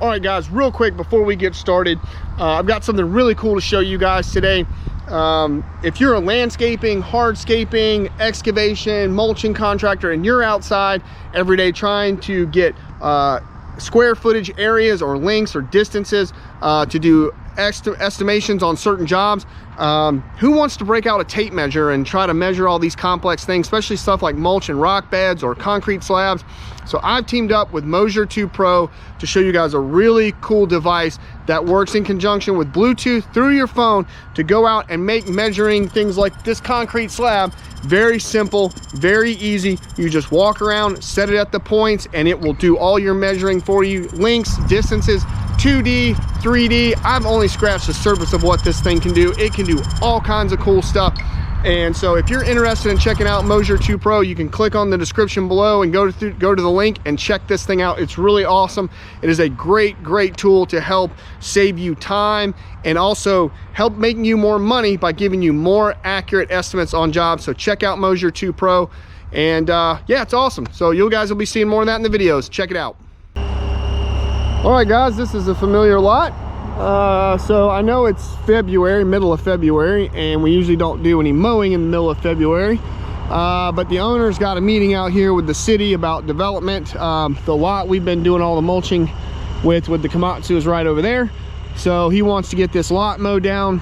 All right, guys, real quick before we get started, I've got something really cool to show you guys today. If you're a landscaping, hardscaping, excavation, mulching contractor, and you're outside every day trying to get square footage areas or lengths or distances to do estimations on certain jobs, who wants to break out a tape measure and try to measure all these complex things, especially stuff like mulch and rock beds or concrete slabs? So I've teamed up with Moser 2 Pro to show you guys a really cool device that works in conjunction with Bluetooth through your phone to go out and make measuring things like this concrete slab very simple, very easy. You just walk around, set it at the points, and it will do all your measuring for you. Lengths, distances, 2D, 3D. I've only scratched the surface of what this thing can do. It can do all kinds of cool stuff. And so if you're interested in checking out Moser 2 Pro, you can click on the description below and go to the link and check this thing out. It's really awesome. It is a great tool to help save you time and also help making you more money by giving you more accurate estimates on jobs. So check out Moser 2 Pro, and yeah, it's awesome. So you guys will be seeing more of that in the videos. Check it out. All right, guys, this is a familiar lot. So I know it's February, middle of February, and we usually don't do any mowing in the middle of February. But the owner's got a meeting out here with the city about development. The lot we've been doing all the mulching with the Komatsu is right over there. So he wants to get this lot mowed down.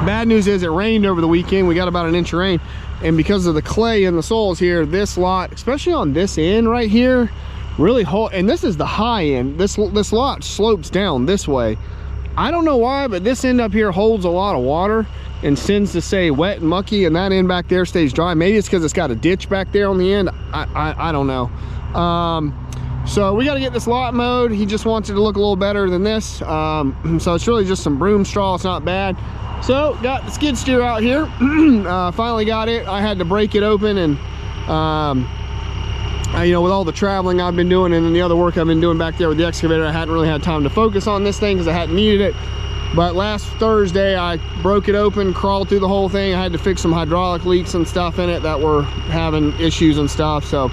Bad news is it rained over the weekend. We got about an inch of rain. And because of the clay in the soils here, this lot, especially on this end right here, really and this is the high end. This lot slopes down this way. I don't know why, but this end up here holds a lot of water and tends to stay wet and mucky, and that end back there stays dry. Maybe it's because it's got a ditch back there on the end. I don't know. So we got to get this lot mowed. He just wants it to look a little better than this. So it's really just some broom straw. It's not bad. So got the skid steer out here. Finally got it. I had to break it open, and you know, with all the traveling I've been doing and the other work I've been doing back there with the excavator, I hadn't really had time to focus on this thing because I hadn't needed it. But last Thursday I broke it open, crawled through the whole thing. I had to fix some hydraulic leaks and stuff in it that were having issues and stuff. So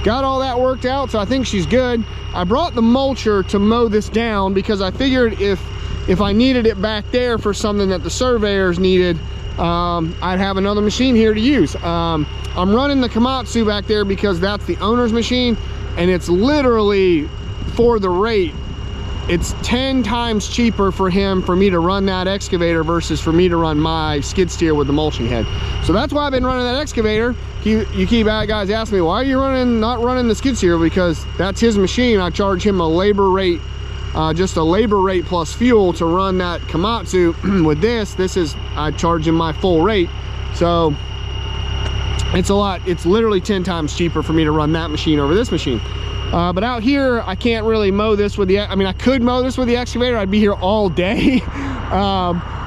got all that worked out, so I think she's good. I brought the mulcher to mow this down because I figured if I needed it back there for something that the surveyors needed, I'd have another machine here to use. I'm running the Komatsu back there because that's the owner's machine, and it's literally, for the rate, it's 10 times cheaper for me to run that excavator versus for me to run my skid steer with the mulching head. So that's why I've been running that excavator. You keep guys ask me, why are you not running the skid steer? Because that's his machine. I charge him a labor rate, just a labor rate plus fuel to run that Komatsu. With this is, I charge him my full rate. So it's literally 10 times cheaper for me to run that machine over this machine. But out here, I can't really mow this with I could mow this with the excavator. I'd be here all day.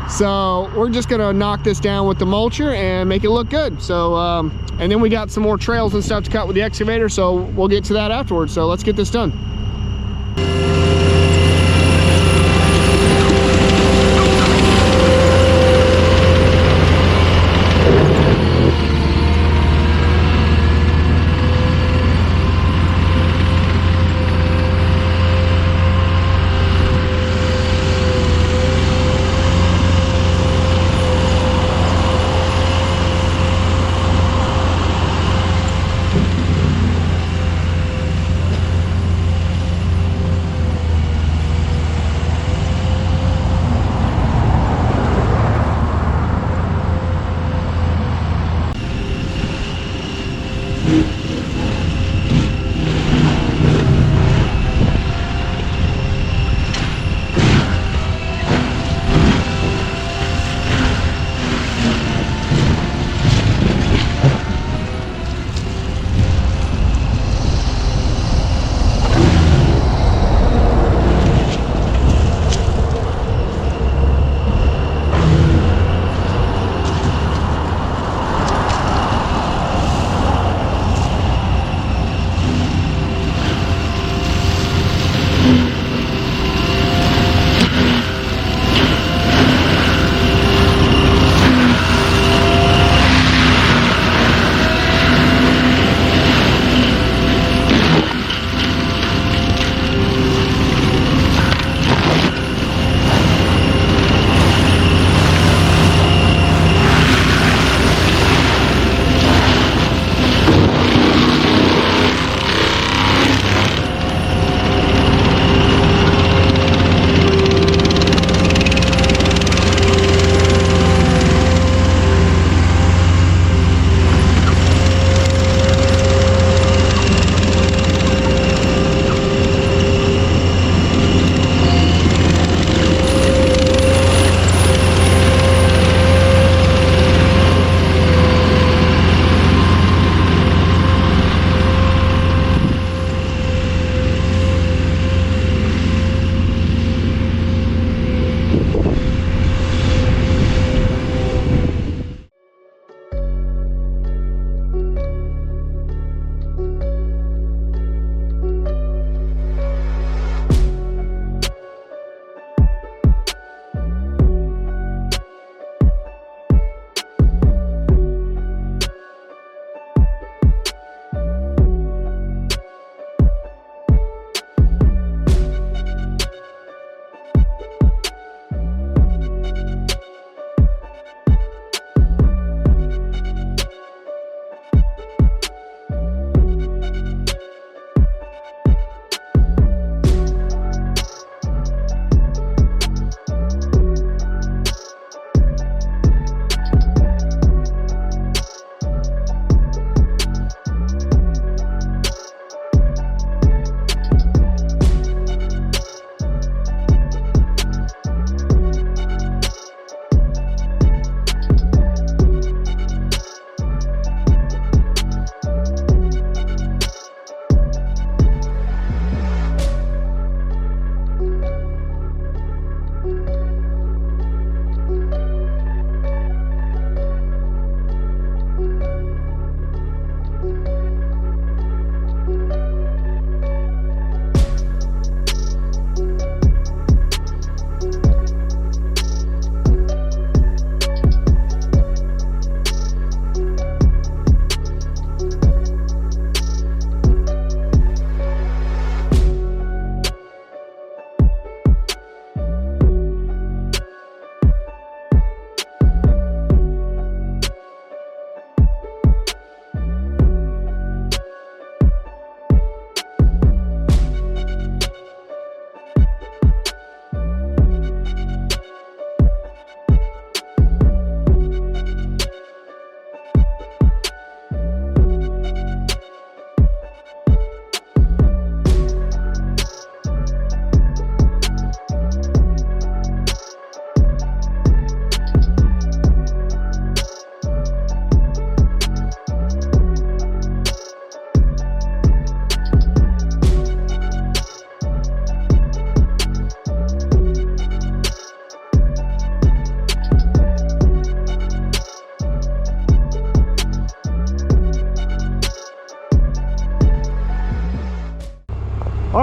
So we're just gonna knock this down with the mulcher and make it look good. So, and then we got some more trails and stuff to cut with the excavator, so we'll get to that afterwards. So let's get this done.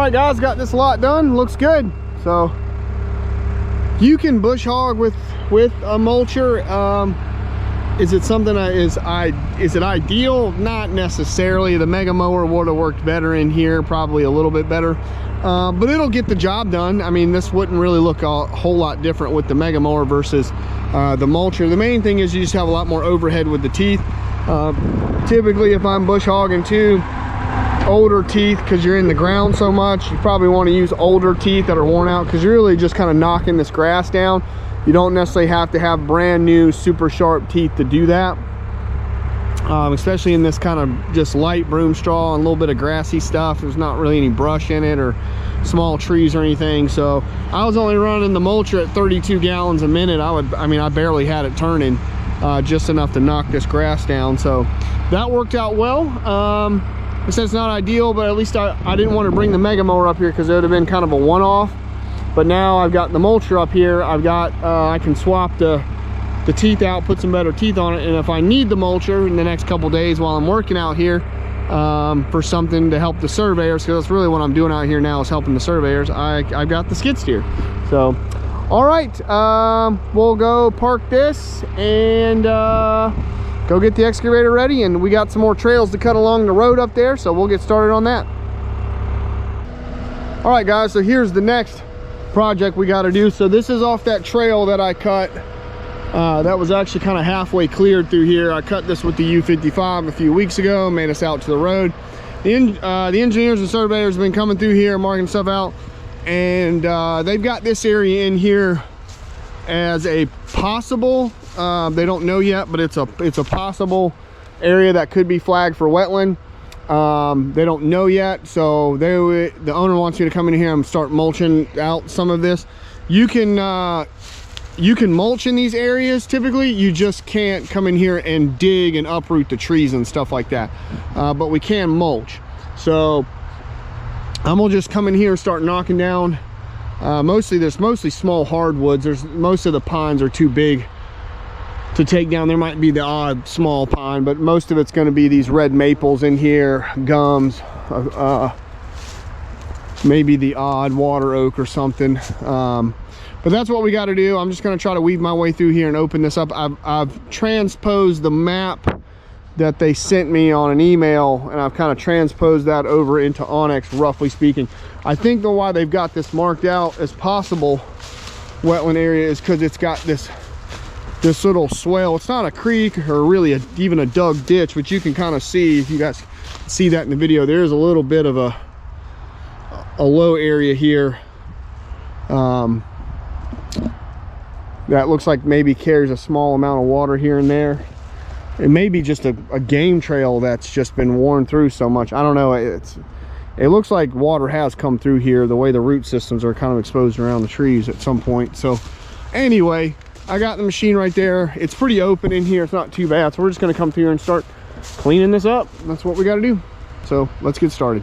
right, guys, got this lot done. Looks good. So you can bush hog with a mulcher. Is it something that is it ideal? Not necessarily. The Mega Mower would have worked better in here, probably a little bit better, but it'll get the job done. I mean, this wouldn't really look a whole lot different with the Mega Mower versus the mulcher. The main thing is you just have a lot more overhead with the teeth. Typically, if I'm bush hogging too, older teeth, because you're in the ground so much, you probably want to use older teeth that are worn out, because you're really just kind of knocking this grass down. You don't necessarily have to have brand new super sharp teeth to do that, especially in this kind of just light broom straw and a little bit of grassy stuff. There's not really any brush in it or small trees or anything. So I was only running the mulcher at 32 gallons a minute. I mean I barely had it turning, just enough to knock this grass down. So that worked out well. I said it's not ideal, but at least I didn't want to bring the Mega Mower up here because it would have been kind of a one-off. But now I've got the mulcher up here. I've got I can swap the teeth out, put some better teeth on it, and if I need the mulcher in the next couple days while I'm working out here for something to help the surveyors, because that's really what I'm doing out here now, is helping the surveyors, I've got the skid steer. So all right, we'll go park this and go get the excavator ready, and we got some more trails to cut along the road up there, so we'll get started on that. All right, guys, so here's the next project we got to do. So this is off that trail that I cut. That was actually kind of halfway cleared through here. I cut this with the U55 a few weeks ago, made us out to the road. The engineers and surveyors have been coming through here, marking stuff out, and they've got this area in here as a possible, they don't know yet, but it's a possible area that could be flagged for wetland. They don't know yet, so the owner wants you to come in here and start mulching out some of this. You can mulch in these areas typically. You just can't come in here and dig and uproot the trees and stuff like that, but we can mulch. So I'm gonna just come in here and start knocking down mostly small hardwoods. Most of the pines are too big to take down. There might be the odd small pine, but most of it's going to be these red maples in here, gums, maybe the odd water oak or something. But that's what we got to do. I'm just going to try to weave my way through here and open this up. I've transposed the map that they sent me on an email, and I've kind of transposed that over into Onyx, roughly speaking. I think the why they've got this marked out as possible wetland area is because it's got this little swale. It's not a creek or really even a dug ditch, but you can kind of see, if you guys see that in the video, there's a little bit of a low area here that looks like maybe carries a small amount of water here and there. It may be just a game trail that's just been worn through so much. I don't know. It looks like water has come through here, the way the root systems are kind of exposed around the trees at some point. So anyway, I got the machine right there. It's pretty open in here. It's not too bad. So we're just going to come through here and start cleaning this up. That's what we got to do. So let's get started.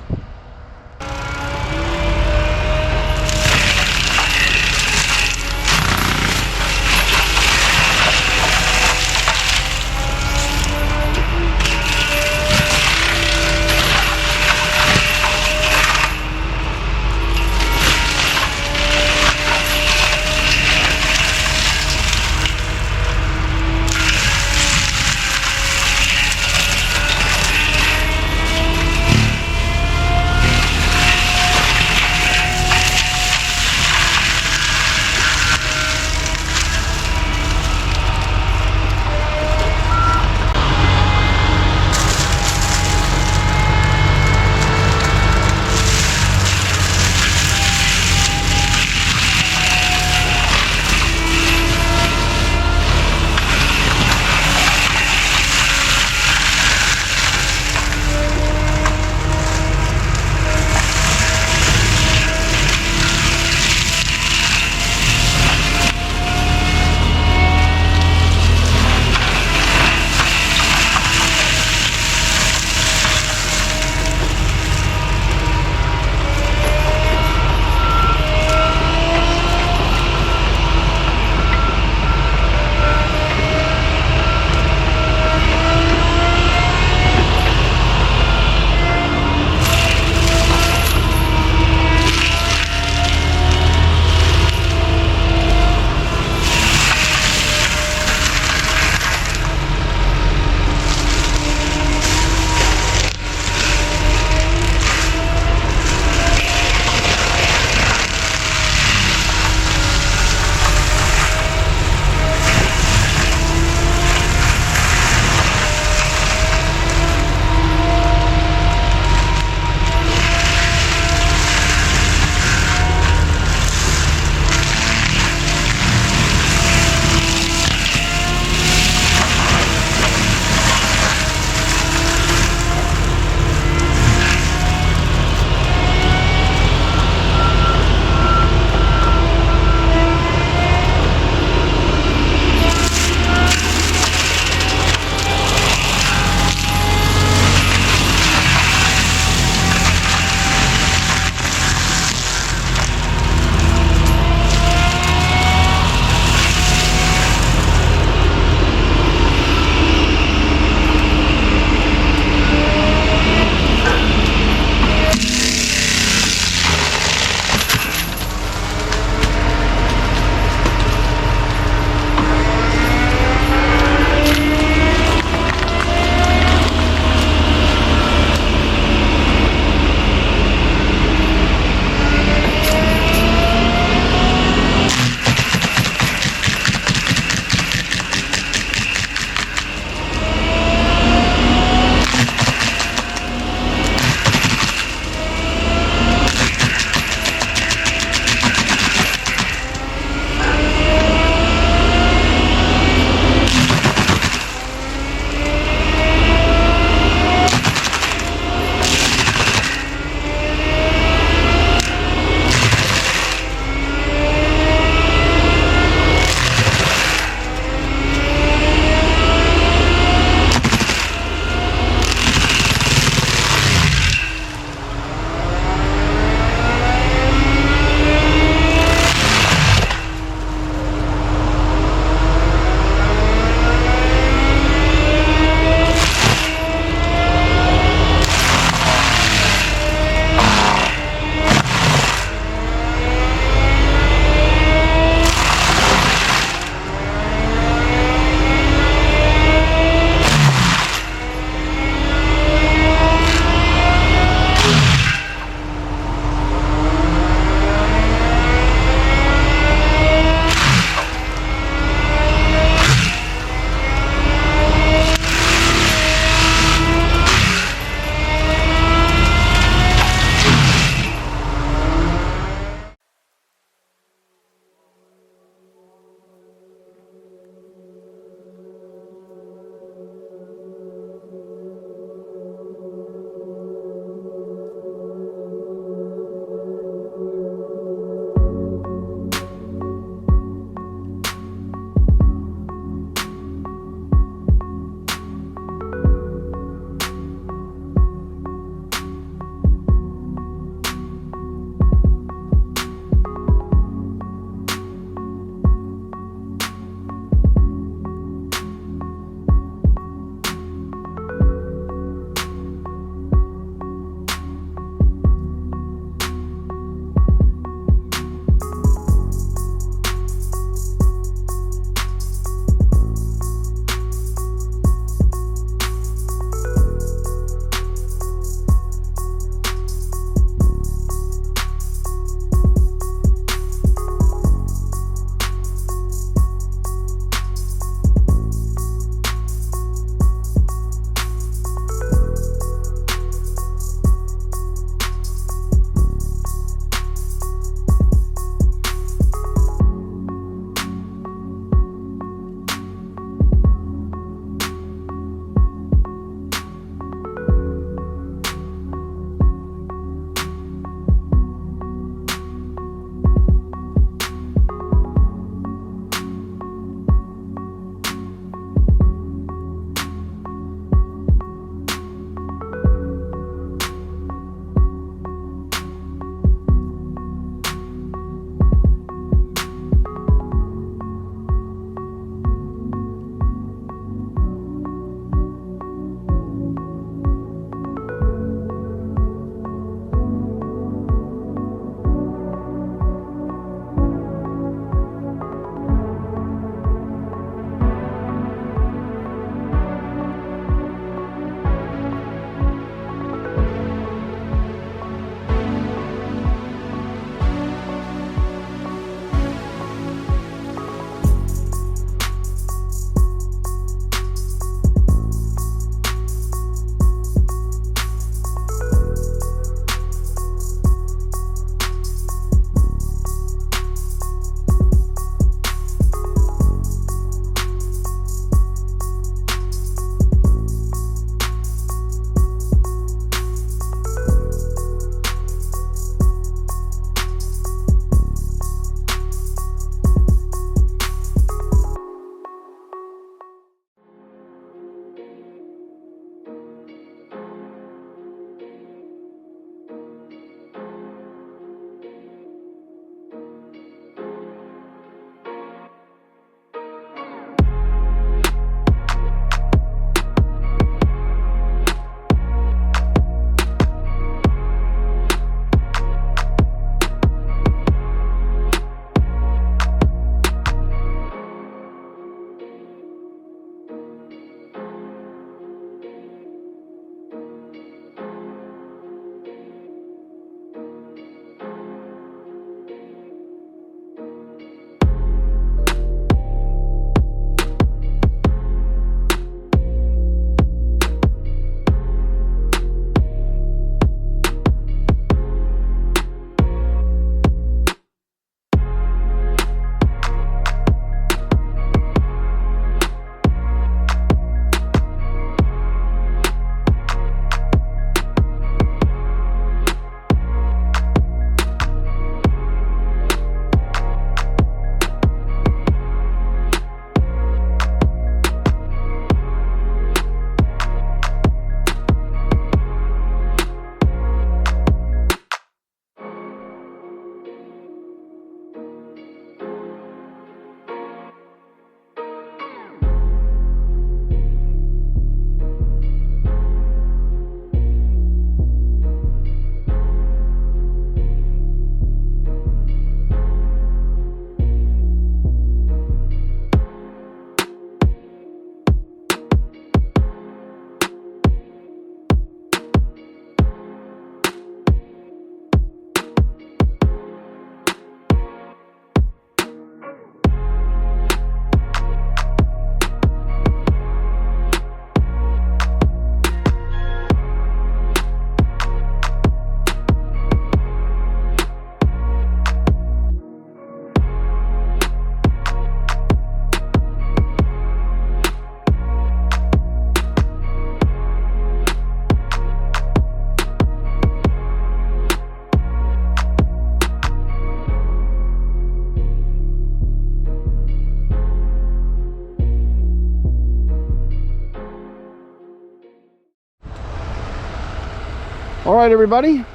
right, everybody,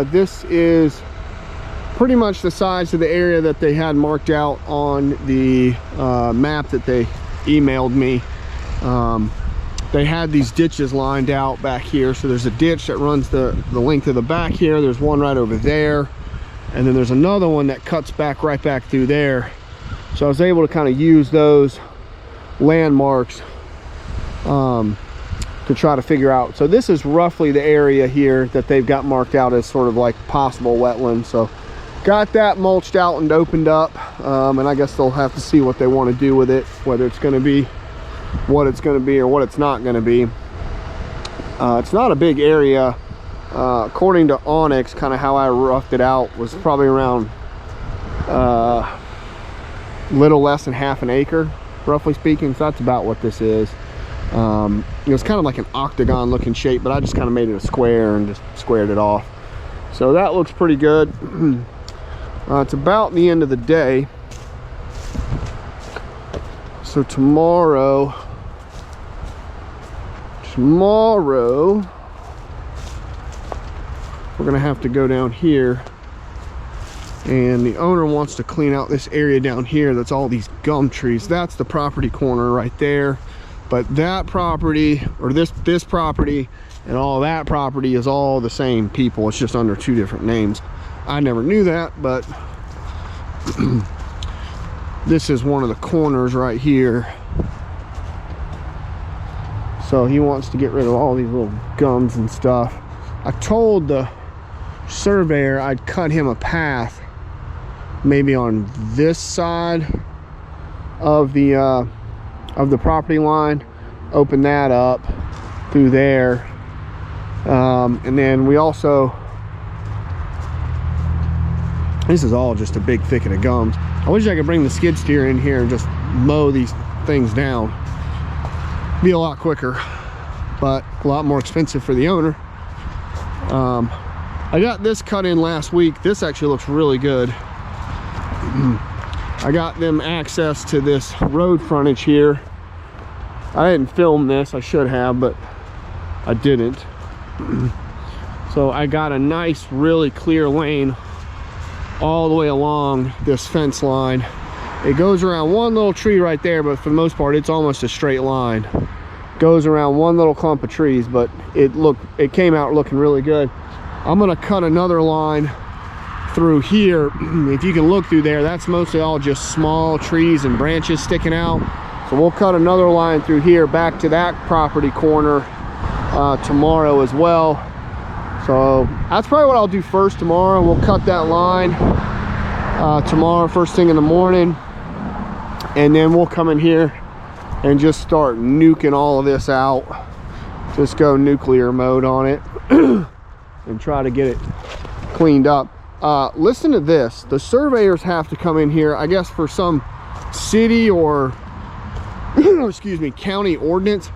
this is pretty much the size of the area that they had marked out on the map that they emailed me. They had these ditches lined out back here. So there's a ditch that runs the length of the back here. There's one right over there. And then there's another one that cuts back right back through there. So I was able to kind of use those landmarks to try to figure out. So this is roughly the area here that they've got marked out as sort of like possible wetland. So got that mulched out and opened up. And I guess they'll have to see what they want to do with it, whether it's going to be what it's going to be or what it's not going to be. It's not a big area. According to Onyx, kind of how I roughed it out was probably around little less than half an acre, roughly speaking. So that's about what this is. It was kind of like an octagon looking shape, but I just kind of made it a square and just squared it off. So that looks pretty good. It's about the end of the day. So tomorrow we're gonna have to go down here, and the owner wants to clean out this area down here that's all these gum trees. That's the property corner right there, but that property, or this property and all that property is all the same people. It's just under two different names. I never knew that, but this is one of the corners right here. So he wants to get rid of all these little gums and stuff. I told the surveyor I'd cut him a path maybe on this side of the property line, open that up through there, and then we also, this is all just a big thicket of gums. I wish I could bring the skid steer in here and just mow these things down. Be a lot quicker, but a lot more expensive for the owner. I got this cut in last week. This actually looks really good. I got them access to this road frontage here. I didn't film this, I should have, but I didn't. So I got a nice, really clear lane all the way along this fence line. It goes around one little tree right there, but for the most part, it's almost a straight line. Goes around one little clump of trees, but it came out looking really good. I'm gonna cut another line through here. If you can look through there, that's mostly all just small trees and branches sticking out. So we'll cut another line through here back to that property corner tomorrow as well. So that's probably what I'll do first tomorrow. We'll cut that line tomorrow first thing in the morning, and then we'll come in here and just start nuking all of this out. Just go nuclear mode on it and try to get it cleaned up. Listen to this. The surveyors have to come in here, I guess, for some city or excuse me, county ordinance.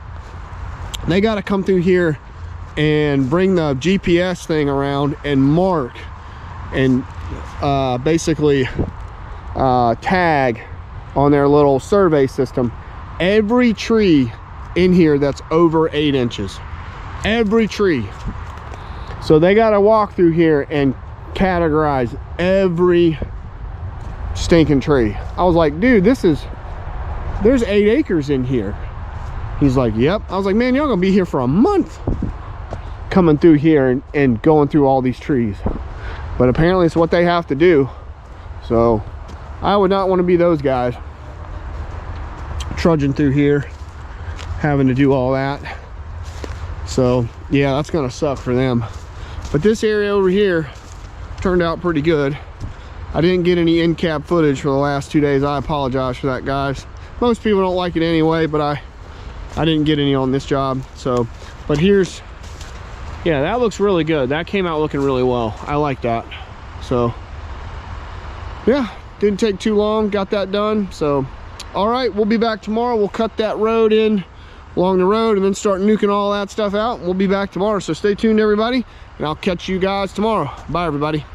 They got to come through here and bring the GPS thing around and mark and basically tag on their little survey system every tree in here that's over 8 inches. Every tree. So they got to walk through here and categorize every stinking tree. I was like, dude, there's 8 acres in here. He's like, yep. I was like, man, y'all gonna be here for a month coming through here and going through all these trees. But apparently it's what they have to do. So I would not want to be those guys trudging through here, having to do all that. So yeah, that's gonna suck for them. But this area over here turned out pretty good. I didn't get any in-cab footage for the last 2 days. I apologize for that, guys. Most people don't like it anyway, but I didn't get any on this job. So, but here's, yeah, that looks really good. That came out looking really well. I like that. So yeah, didn't take too long, got that done. So all right, we'll be back tomorrow. We'll cut that road in along the road and then start nuking all that stuff out. We'll be back tomorrow, so stay tuned, everybody, and I'll catch you guys tomorrow. Bye, everybody.